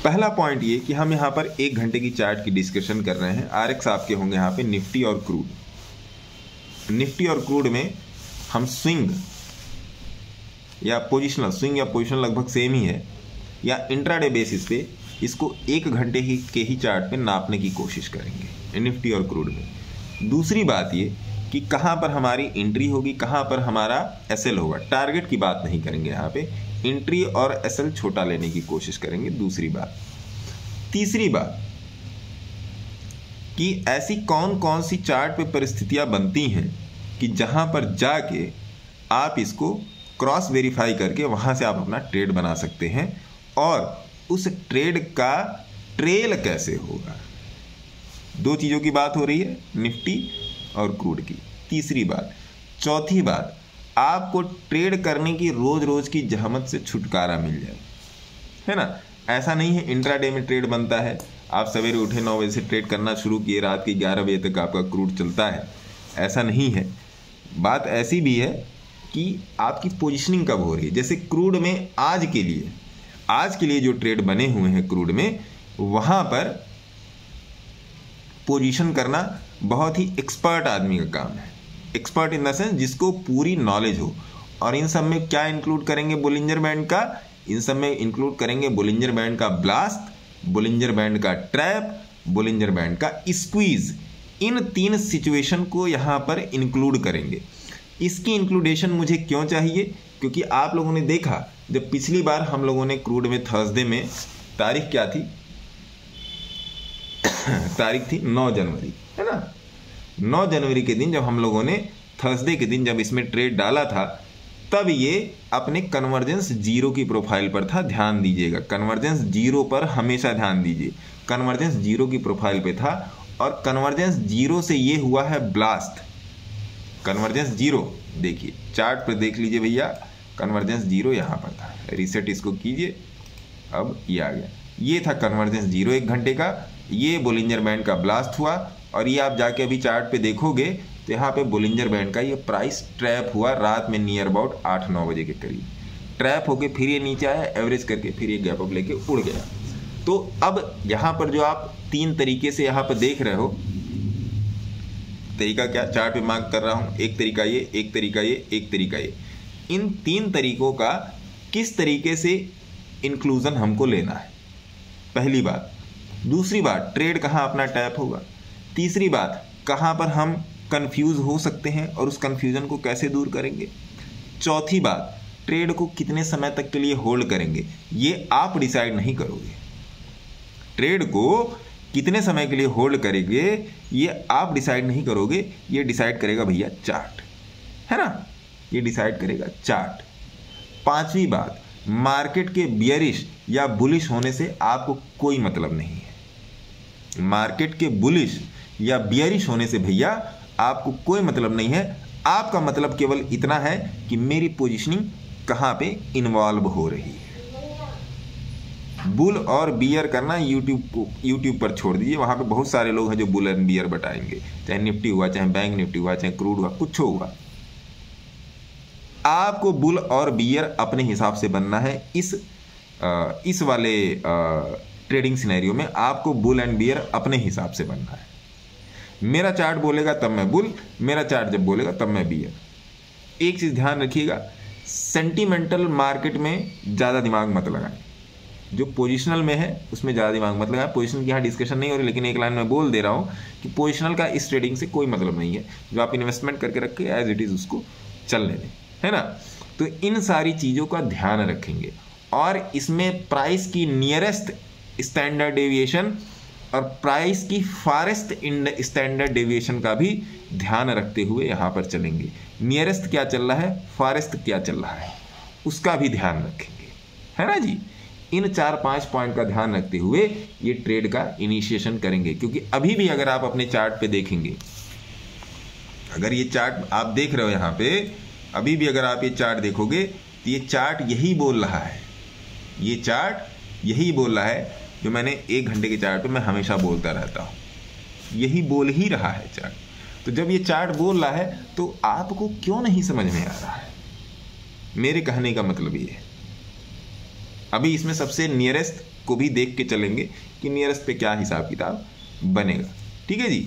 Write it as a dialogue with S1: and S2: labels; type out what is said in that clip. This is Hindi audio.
S1: पहला पॉइंट ये कि हम यहाँ पर 1 घंटे की चार्ट की डिस्कशन कर रहे हैं। आरएक्स आपके होंगे यहाँ पे निफ्टी और क्रूड। निफ्टी और क्रूड में हम स्विंग या पोजिशनल लगभग सेम ही है, या इंट्राडे बेसिस पे इसको 1 घंटे के ही चार्ट पे नापने की कोशिश करेंगे निफ्टी और क्रूड में। दूसरी बात ये कि कहाँ पर हमारी एंट्री होगी, कहाँ पर हमारा एसएल होगा। टारगेट की बात नहीं करेंगे यहाँ पे, एंट्री और एसएल छोटा लेने की कोशिश करेंगे। दूसरी बात। तीसरी बात कि ऐसी कौन कौन सी चार्ट पे परिस्थितियां बनती हैं कि जहां पर जाके आप इसको क्रॉस वेरीफाई करके वहां से आप अपना ट्रेड बना सकते हैं, और उस ट्रेड का ट्रेल कैसे होगा। 2 चीज़ों की बात हो रही है, निफ्टी और क्रूड की। तीसरी बात। चौथी बात, आपको ट्रेड करने की रोज रोज की जहमत से छुटकारा मिल जाए, है ना। ऐसा नहीं है इंट्राडे में ट्रेड बनता है, आप सवेरे उठे 9 बजे से ट्रेड करना शुरू किए, रात के 11 बजे तक आपका क्रूड चलता है, ऐसा नहीं है। बात ऐसी भी है कि आपकी पोजीशनिंग कब हो रही है। जैसे क्रूड में आज के लिए जो ट्रेड बने हुए हैं क्रूड में, वहाँ पर पोजीशन करना बहुत ही एक्सपर्ट आदमी का काम है। एक्सपर्ट इन द सेंस जिसको पूरी नॉलेज हो। और इन सब में क्या इंक्लूड करेंगे बोलिंजर बैंड का, इन सब में इंक्लूड करेंगे बोलिंजर बैंड का ब्लास्ट, बोलिंजर बैंड का ट्रैप, बोलिंजर बैंड का स्क्वीज। इन 3 सिचुएशन को यहाँ पर इंक्लूड करेंगे। इसकी इंक्लूडेशन मुझे क्यों चाहिए, क्योंकि आप लोगों ने देखा जब पिछली बार हम लोगों ने क्रूड में थर्सडे में, तारीख क्या थी, तारीख थी 9 जनवरी, है ना। 9 जनवरी के दिन जब हम लोगों ने थर्सडे के दिन जब इसमें ट्रेड डाला था, तब ये अपने कन्वर्जेंस जीरो की प्रोफाइल पर था। ध्यान दीजिएगा, कन्वर्जेंस जीरो पर हमेशा ध्यान दीजिए। कन्वर्जेंस जीरो की प्रोफाइल पे था, और कन्वर्जेंस जीरो से ये हुआ है ब्लास्ट। कन्वर्जेंस जीरो देखिए, चार्ट पर देख लीजिए भैया, कन्वर्जेंस जीरो यहाँ पर था। रीसेट इसको कीजिए, अब ये आ गया। ये था कन्वर्जेंस जीरो 1 घंटे का, ये बोलिंजर बैंड का ब्लास्ट हुआ। और ये आप जाके अभी चार्ट पे देखोगे तो यहाँ पे बोलिंजर बैंड का ये प्राइस ट्रैप हुआ रात में नियर अबाउट 8-9 बजे के करीब। ट्रैप होके फिर ये नीचे आया, एवरेज करके फिर ये गैप अप लेके उड़ गया। तो अब यहाँ पर जो आप 3 तरीके से यहाँ पर देख रहे हो, तरीका क्या चार्ट पे मार्क कर रहा हूँ, एक तरीका ये, एक तरीका ये, एक तरीका ये। इन 3 तरीकों का किस तरीके से इंक्लूजन हमको लेना है, पहली बात। दूसरी बात, ट्रेड कहाँ अपना टैप होगा। तीसरी बात, कहाँ पर हम कंफ्यूज हो सकते हैं और उस कंफ्यूजन को कैसे दूर करेंगे। चौथी बात, ट्रेड को कितने समय तक के लिए होल्ड करेंगे, ये आप डिसाइड नहीं करोगे। ट्रेड को कितने समय के लिए होल्ड करेंगे ये आप डिसाइड नहीं करोगे, ये डिसाइड करेगा भैया चार्ट, है ना, ये डिसाइड करेगा चार्ट। पांचवी बात, मार्केट के बियरिश या बुलिश होने से आपको कोई मतलब नहीं है। मार्केट के बुलिश या बियरिश होने से भैया आपको कोई मतलब नहीं है। आपका मतलब केवल इतना है कि मेरी पोजीशनिंग कहाँ पे इन्वॉल्व हो रही है। बुल और बियर करना यूट्यूब पर छोड़ दीजिए, वहाँ पे बहुत सारे लोग हैं जो बुल एंड बियर बताएंगे, चाहे निफ्टी हुआ, चाहे बैंक निफ्टी हुआ, चाहे क्रूड हुआ, कुछ हुआ। आपको बुल और बियर अपने हिसाब से बनना है। इस वाले ट्रेडिंग सिनेरियो में आपको बुल एंड बियर अपने हिसाब से बनना है। मेरा चार्ट बोलेगा तब मैं बुल, मेरा चार्ट जब बोलेगा तब मैं बियर। एक चीज़ ध्यान रखिएगा, सेंटिमेंटल मार्केट में ज़्यादा दिमाग मत लगाएं। जो पोजिशनल में है उसमें ज़्यादा दिमाग मत लगाएं। पोजिशनल की यहाँ डिस्कशन नहीं हो रही, लेकिन एक लाइन में बोल दे रहा हूँ कि पोजिशनल का इस ट्रेडिंग से कोई मतलब नहीं है। जो आप इन्वेस्टमेंट करके रखे एज इट इज़ उसको चलने दें, है ना। तो इन सारी चीज़ों का ध्यान रखेंगे, और इसमें प्राइस की नियरेस्ट स्टैंडर्ड डेविएशन और प्राइस की फारेस्ट स्टैंडर्ड डेविएशन का भी ध्यान रखते हुए यहाँ पर चलेंगे। नियरेस्ट क्या चल रहा है, फारेस्ट क्या चल रहा है, उसका भी ध्यान रखेंगे, है ना जी। इन 4-5 पॉइंट का ध्यान रखते हुए ये ट्रेड का इनिशिएशन करेंगे। क्योंकि अभी भी अगर आप अपने चार्ट पे देखेंगे, अगर ये चार्ट आप देख रहे हो यहाँ पे, अभी भी अगर आप ये चार्ट देखोगे तो ये चार्ट यही बोल रहा है, ये चार्ट यही बोल रहा है जो मैंने 1 घंटे के चार्ट पे मैं हमेशा बोलता रहता हूँ, यही बोल ही रहा है चार्ट। तो जब ये चार्ट बोल रहा है तो आपको क्यों नहीं समझ में आ रहा है, मेरे कहने का मतलब ये है। अभी इसमें सबसे नियरेस्ट को भी देख के चलेंगे कि नियरेस्ट पे क्या हिसाब किताब बनेगा। ठीक है जी।